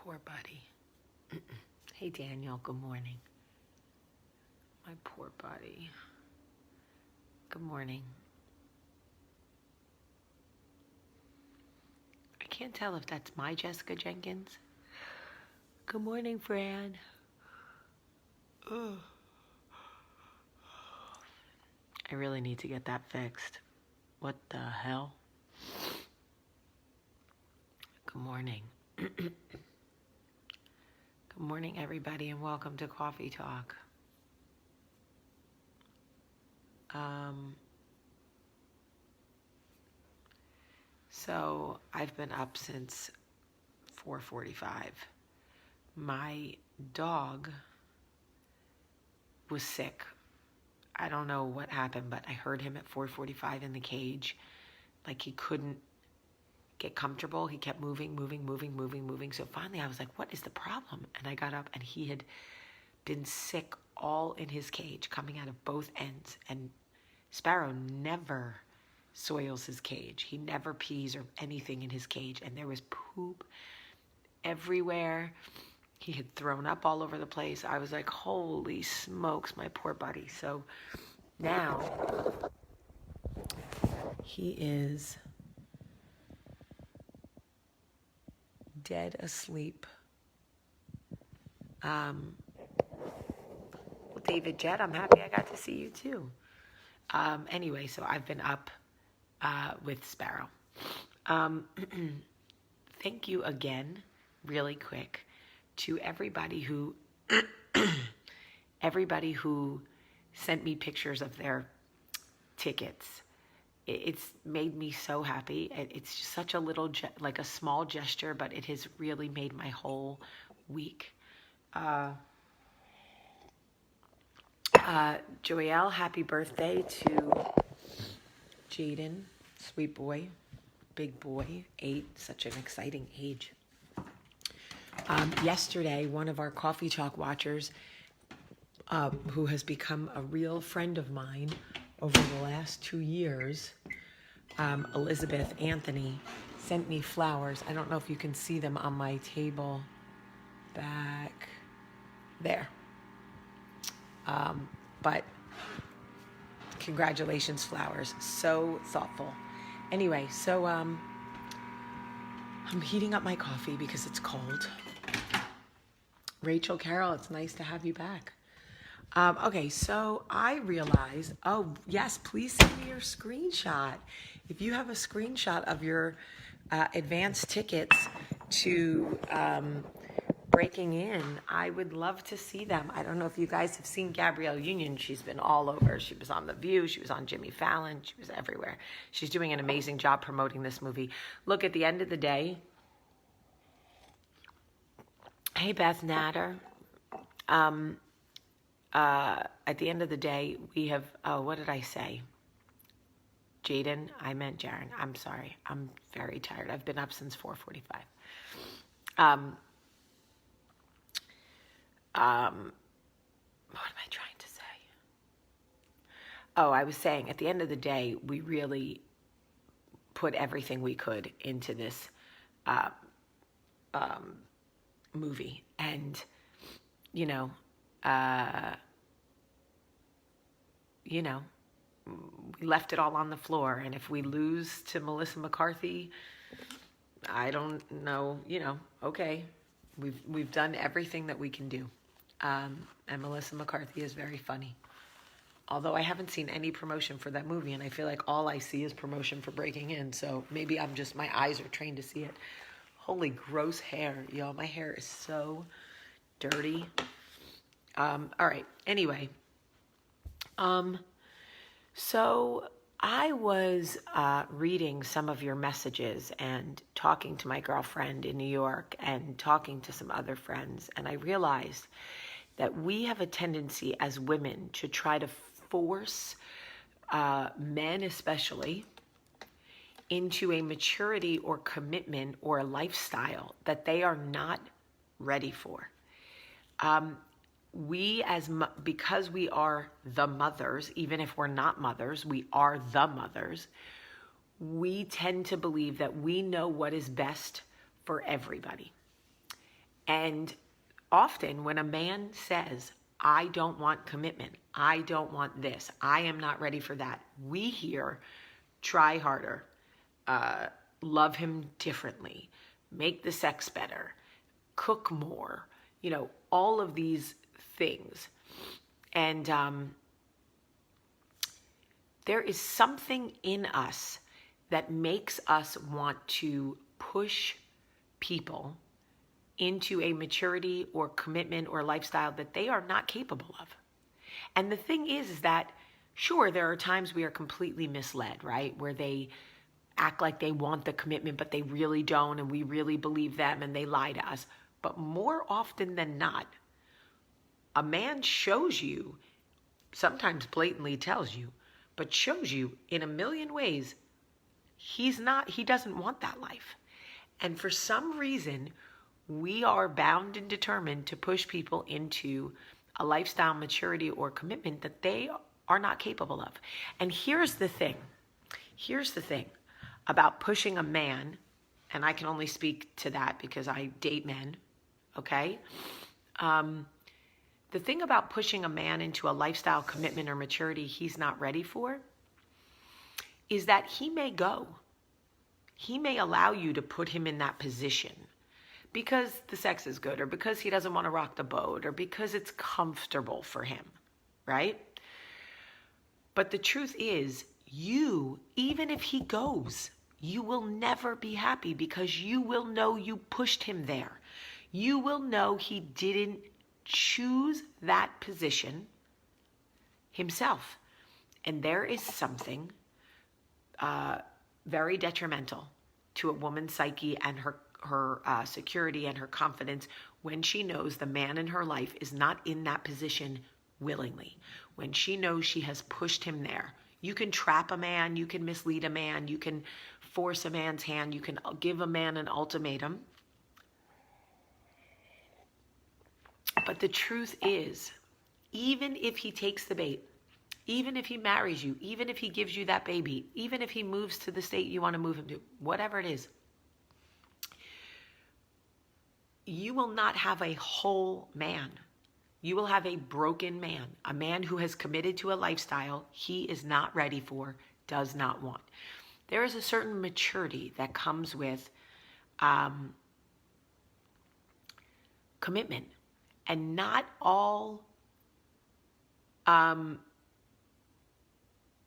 poor buddy. Hey, Daniel, good morning. My poor buddy. Good morning. I can't tell if that's my Jessica Jenkins. Good morning, Fran. Ugh. I really need to get that fixed. What the hell? Good morning. Good morning, everybody, and welcome to Coffee Talk. So I've been up since 4:45. My dog was sick. I don't know what happened, but I heard him at 4:45 in the cage. Like he couldn't get comfortable. He kept moving. So finally I was like, what is the problem? And I got up and he had been sick all in his cage, coming out of both ends. And Sparrow never soils his cage. He never pees or anything in his cage. And there was poop everywhere. He had thrown up all over the place. I was like, holy smokes, my poor buddy. So now he is dead asleep. Well, David Jett, I'm happy I got to see you too. Anyway, so I've been up with Sparrow. Thank you again, really quick, to everybody who sent me pictures of their tickets. It's made me so happy. It's just such a little, like a small gesture, but it has really made my whole week. Joelle, happy birthday to Jaden, sweet boy, big boy, 8, such an exciting age. Yesterday, one of our Coffee Talk watchers, who has become a real friend of mine over the last 2 years, Elizabeth Anthony, sent me flowers. I don't know if you can see them on my table back there. But congratulations, flowers. So thoughtful. Anyway, so I'm heating up my coffee because it's cold. Rachel Carroll, it's nice to have you back. Okay, so I realized, oh, yes, please send me your screenshot. If you have a screenshot of your advance tickets to Breaking In, I would love to see them. I don't know if you guys have seen Gabrielle Union. She's been all over. She was on The View. She was on Jimmy Fallon. She was everywhere. She's doing an amazing job promoting this movie. Look, at the end of the day, hey, Beth Natter. At the end of the day, we have, what did I say? Jaden, I meant Jaren. I'm sorry. I'm very tired. I've been up since 4:45. What am I trying to say? Oh, I was saying at the end of the day, we really put everything we could into this movie. And, we left it all on the floor. And if we lose to Melissa McCarthy, I don't know, okay. We've done everything that we can do. And Melissa McCarthy is very funny. Although I haven't seen any promotion for that movie, and I feel like all I see is promotion for Breaking In. So maybe my eyes are trained to see it. Holy gross hair, y'all. My hair is so dirty. All right. Anyway. So I was reading some of your messages and talking to my girlfriend in New York and talking to some other friends. And I realized that we have a tendency as women to try to force men especially into a maturity or commitment or a lifestyle that they are not ready for. Because we are the mothers, even if we're not mothers, we are the mothers, we tend to believe that we know what is best for everybody. And often when a man says, I don't want commitment, I don't want this, I am not ready for that, we hear, try harder, love him differently, make the sex better, cook more, all of these things. And there is something in us that makes us want to push people into a maturity or commitment or lifestyle that they are not capable of. And the thing is that, sure, there are times we are completely misled, right? Where they act like they want the commitment, but they really don't, and we really believe them and they lie to us. But more often than not, a man shows you, sometimes blatantly tells you, but shows you in a million ways, he doesn't want that life. And for some reason, we are bound and determined to push people into a lifestyle maturity or commitment that they are not capable of. And here's the thing about pushing a man, and I can only speak to that because I date men, okay? The thing about pushing a man into a lifestyle commitment or maturity he's not ready for is that he may go. He may allow you to put him in that position because the sex is good, or because he doesn't want to rock the boat, or because it's comfortable for him, right? But the truth is, even if he goes, you will never be happy because you will know you pushed him there. You will know he didn't choose that position himself. And there is something very detrimental to a woman's psyche and her security and her confidence when she knows the man in her life is not in that position willingly, when she knows she has pushed him there. You can trap a man, you can mislead a man, you can force a man's hand, you can give a man an ultimatum. But the truth is, even if he takes the bait, even if he marries you, even if he gives you that baby, even if he moves to the state you want to move him to, whatever it is, you will not have a whole man. You will have a broken man, a man who has committed to a lifestyle he is not ready for, does not want. There is a certain maturity that comes with commitment, and not all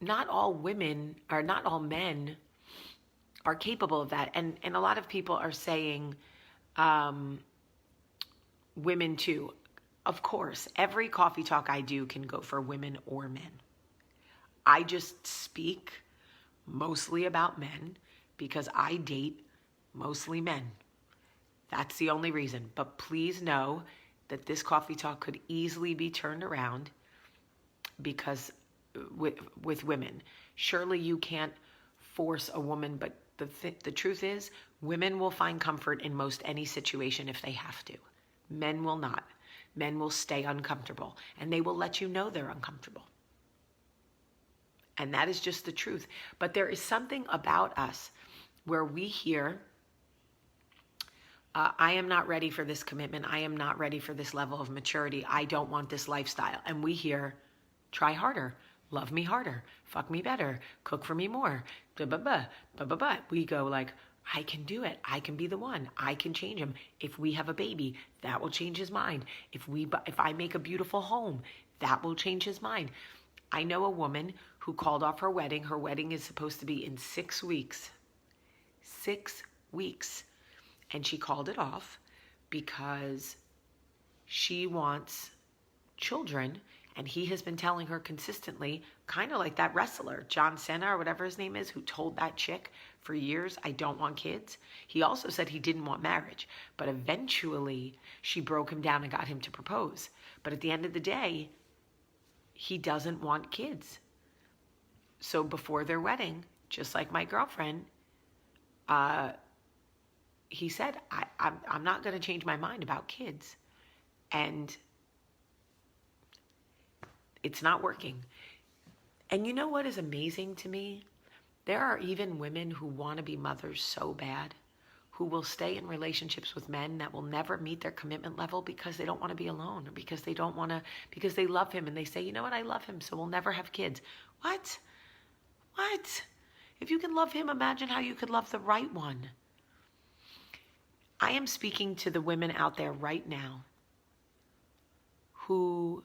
women, or not all men, are capable of that. And a lot of people are saying women too. Of course, every coffee talk I do can go for women or men. I just speak mostly about men because I date mostly men. That's the only reason. But please know that this coffee talk could easily be turned around because with women. Surely you can't force a woman, but the truth is, women will find comfort in most any situation if they have to. Men will not. Men will stay uncomfortable, and they will let you know they're uncomfortable. And that is just the truth. But there is something about us where we hear, I am not ready for this commitment. I am not ready for this level of maturity. I don't want this lifestyle. And we hear, try harder, love me harder, fuck me better, cook for me more, blah, blah, blah, blah, blah, blah. We go like, I can do it. I can be the one. I can change him. If we have a baby, that will change his mind. If I make a beautiful home, that will change his mind. I know a woman who called off her wedding. Her wedding is supposed to be in 6 weeks. 6 weeks. And she called it off because she wants children. And he has been telling her consistently, kind of like that wrestler, John Cena or whatever his name is, who told that chick for years, I don't want kids. He also said he didn't want marriage. But eventually she broke him down and got him to propose. But at the end of the day, he doesn't want kids. So before their wedding, just like my girlfriend, he said, I'm not going to change my mind about kids. And it's not working. And you know what is amazing to me? There are even women who want to be mothers so bad, who will stay in relationships with men that will never meet their commitment level because they don't want to be alone, or because they don't want to, because they love him and they say, you know what, I love him, so we'll never have kids. What? What? If you can love him, imagine how you could love the right one. I am speaking to the women out there right now who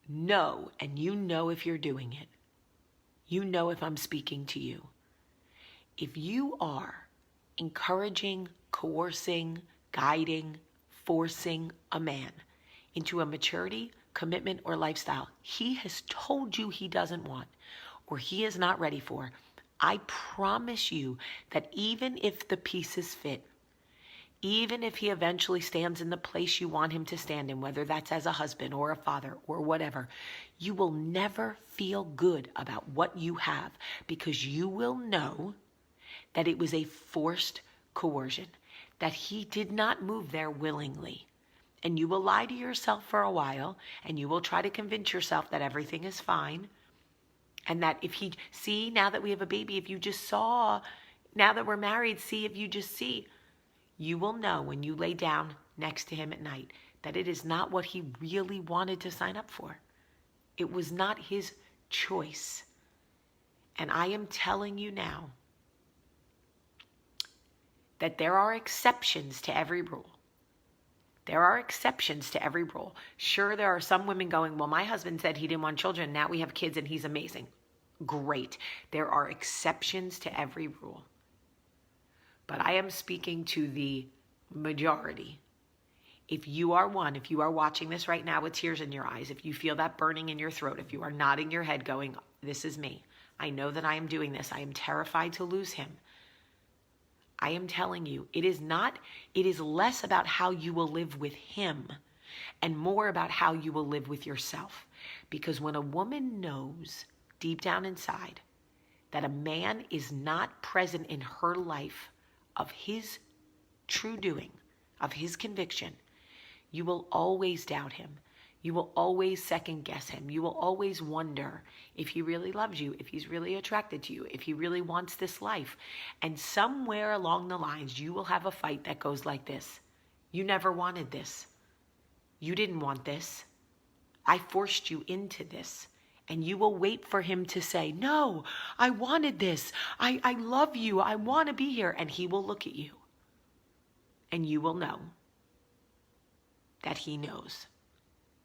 know, and you know if you're doing it, you know if I'm speaking to you. If you are encouraging, coercing, guiding, forcing a man into a maturity, commitment, or lifestyle he has told you he doesn't want or he is not ready for, I promise you that even if the pieces fit, even if he eventually stands in the place you want him to stand in, whether that's as a husband or a father or whatever, you will never feel good about what you have, because you will know that it was a forced coercion, that he did not move there willingly. And you will lie to yourself for a while, and you will try to convince yourself that everything is fine. And that if he, see, now that we have a baby, if you just saw, now that we're married, see, if you just see, you will know when you lay down next to him at night that it is not what he really wanted to sign up for. It was not his choice. And I am telling you now that there are exceptions to every rule. There are exceptions to every rule. Sure, there are some women going, well, my husband said he didn't want children. Now we have kids and he's amazing. Great. There are exceptions to every rule. But I am speaking to the majority. If you are one, if you are watching this right now with tears in your eyes, if you feel that burning in your throat, if you are nodding your head going, this is me. I know that I am doing this. I am terrified to lose him. I am telling you, it is less about how you will live with him and more about how you will live with yourself. Because when a woman knows deep down inside that a man is not present in her life of his true doing, of his conviction, you will always doubt him. You will always second guess him. You will always wonder if he really loves you, if he's really attracted to you, if he really wants this life. And somewhere along the lines, you will have a fight that goes like this. You never wanted this. You didn't want this. I forced you into this. And you will wait for him to say, no, I wanted this. I love you. I want to be here. And he will look at you. And you will know that he knows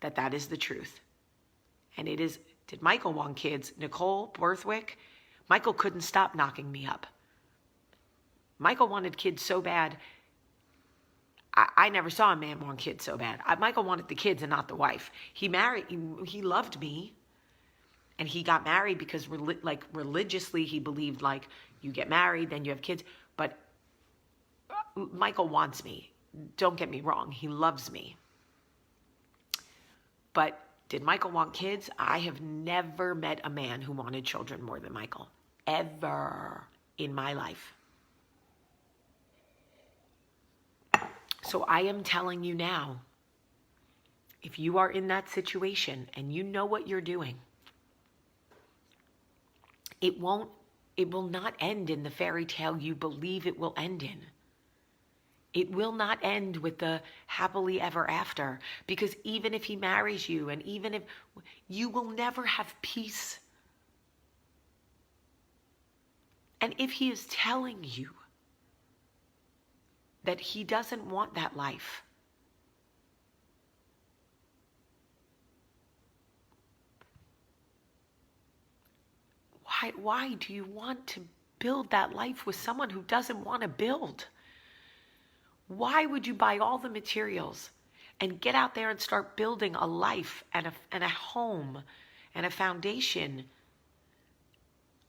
that that is the truth. And it is, did Michael want kids? Nicole Borthwick, Michael couldn't stop knocking me up. Michael wanted kids so bad. I never saw a man want kids so bad. Michael wanted the kids and not the wife. He loved me. And he got married because religiously he believed like you get married, then you have kids. But Michael wants me. Don't get me wrong. He loves me. But did Michael want kids? I have never met a man who wanted children more than Michael. Ever in my life. So I am telling you now, if you are in that situation and you know what you're doing, it will not end in the fairy tale you believe it will end in. It will not end with the happily ever after, because even if he marries you and even if you will never have peace. And if he is telling you that he doesn't want that life, why do you want to build that life with someone who doesn't want to build? Why would you buy all the materials and get out there and start building a life and a home and a foundation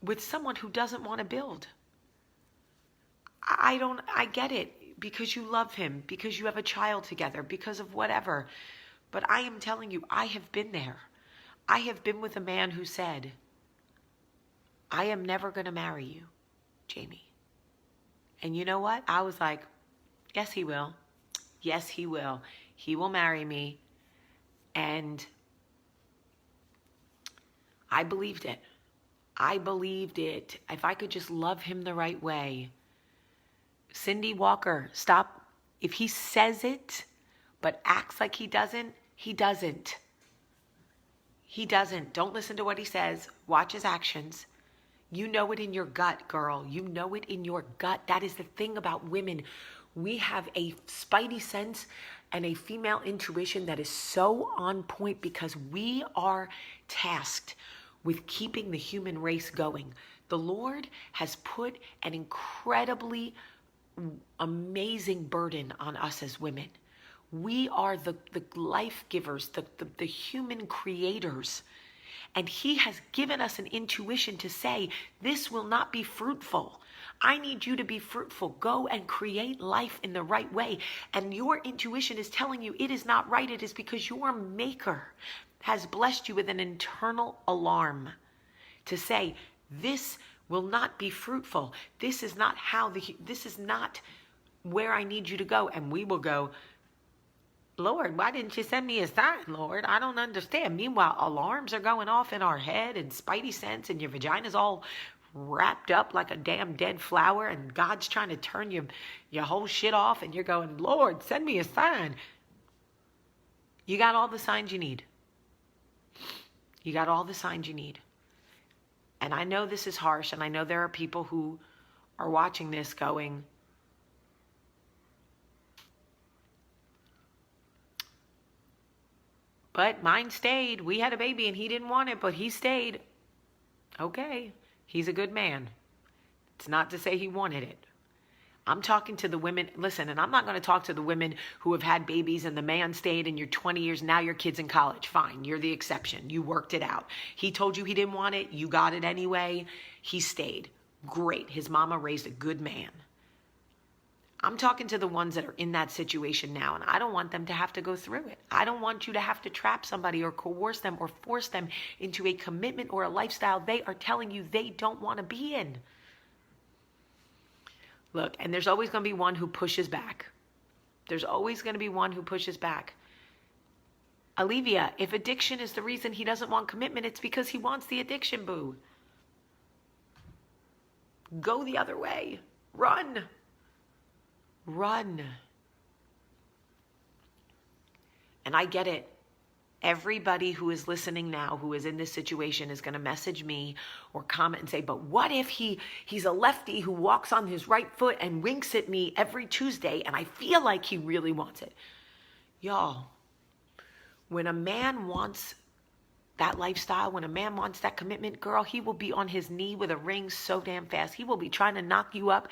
with someone who doesn't want to build? I get it, because you love him, because you have a child together, because of whatever. But I am telling you, I have been there. I have been with a man who said, I am never going to marry you, Jamie. And you know what? I was like, yes, he will. Yes, he will. He will marry me. And I believed it. I believed it. If I could just love him the right way. Cindy Walker, stop. If he says it, but acts like he doesn't, he doesn't. He doesn't. Don't listen to what he says. Watch his actions. You know it in your gut, girl. You know it in your gut. That is the thing about women. We have a spidey sense and a female intuition that is so on point because we are tasked with keeping the human race going. The Lord has put an incredibly amazing burden on us as women. We are the life givers, the human creators. And he has given us an intuition to say, this will not be fruitful. I need you to be fruitful. Go and create life in the right way. And your intuition is telling you it is not right. It is because your maker has blessed you with an internal alarm to say, this will not be fruitful. This is not this is not where I need you to go. And we will go, Lord, why didn't you send me a sign, Lord? I don't understand. Meanwhile, alarms are going off in our head and spidey sense, and your vagina's all wrapped up like a damn dead flower, and God's trying to turn your whole shit off, and you're going, Lord, send me a sign. You got all the signs you need. You got all the signs you need. And I know this is harsh, and I know there are people who are watching this going, but mine stayed. We had a baby and he didn't want it, but he stayed. Okay, he's a good man. It's not to say he wanted it. I'm talking to the women. Listen, and I'm not going to talk to the women who have had babies and the man stayed and you're 20 years, now your kid's in college. Fine, you're the exception. You worked it out. He told you he didn't want it. You got it anyway. He stayed. Great. His mama raised a good man. I'm talking to the ones that are in that situation now, and I don't want them to have to go through it. I don't want you to have to trap somebody or coerce them or force them into a commitment or a lifestyle they are telling you they don't want to be in. Look, and there's always going to be one who pushes back. There's always going to be one who pushes back. Olivia, if addiction is the reason he doesn't want commitment, it's because he wants the addiction, boo. Go the other way. Run. Run. And I get it. Everybody who is listening now, who is in this situation, is going to message me or comment and say, but what if he's a lefty who walks on his right foot and winks at me every Tuesday and I feel like he really wants it? Y'all, when a man wants that lifestyle, when a man wants that commitment, girl, he will be on his knee with a ring so damn fast. He will be trying to knock you up.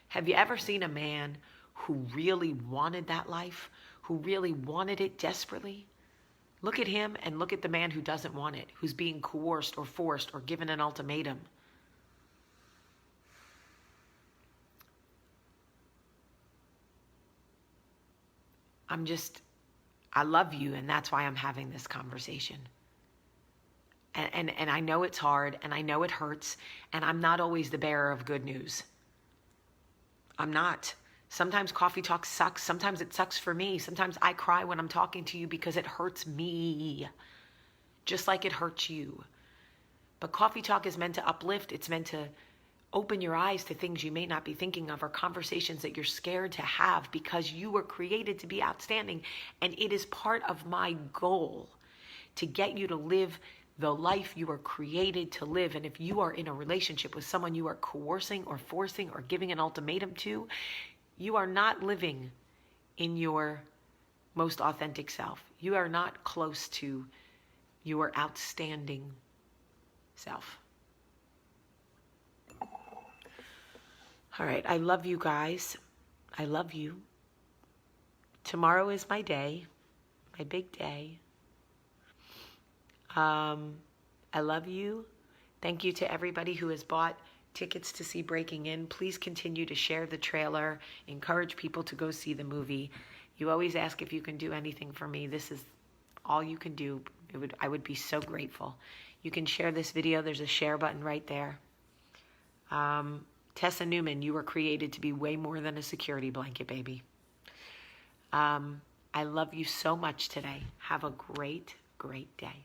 Have you ever seen a man who really wanted that life, who really wanted it desperately? Look at him and look at the man who doesn't want it, who's being coerced or forced or given an ultimatum. I love you, and that's why I'm having this conversation. And I know it's hard, and I know it hurts, and I'm not always the bearer of good news. I'm not. Sometimes coffee talk sucks. Sometimes it sucks for me. Sometimes I cry when I'm talking to you because it hurts me, just like it hurts you. But coffee talk is meant to uplift. It's meant to open your eyes to things you may not be thinking of or conversations that you're scared to have because you were created to be outstanding. And it is part of my goal to get you to live the life you were created to live. And if you are in a relationship with someone you are coercing or forcing or giving an ultimatum to, you are not living in your most authentic self. You are not close to your outstanding self. All right, I love you guys. I love you. Tomorrow is my day, my big day. I love you. Thank you to everybody who has bought tickets to see Breaking In. Please continue to share the trailer. Encourage people to go see the movie. You always ask if you can do anything for me. This is all you can do. I would be so grateful. You can share this video. There's a share button right there. Tessa Newman, you were created to be way more than a security blanket, baby. I love you so much today. Have a great, great day.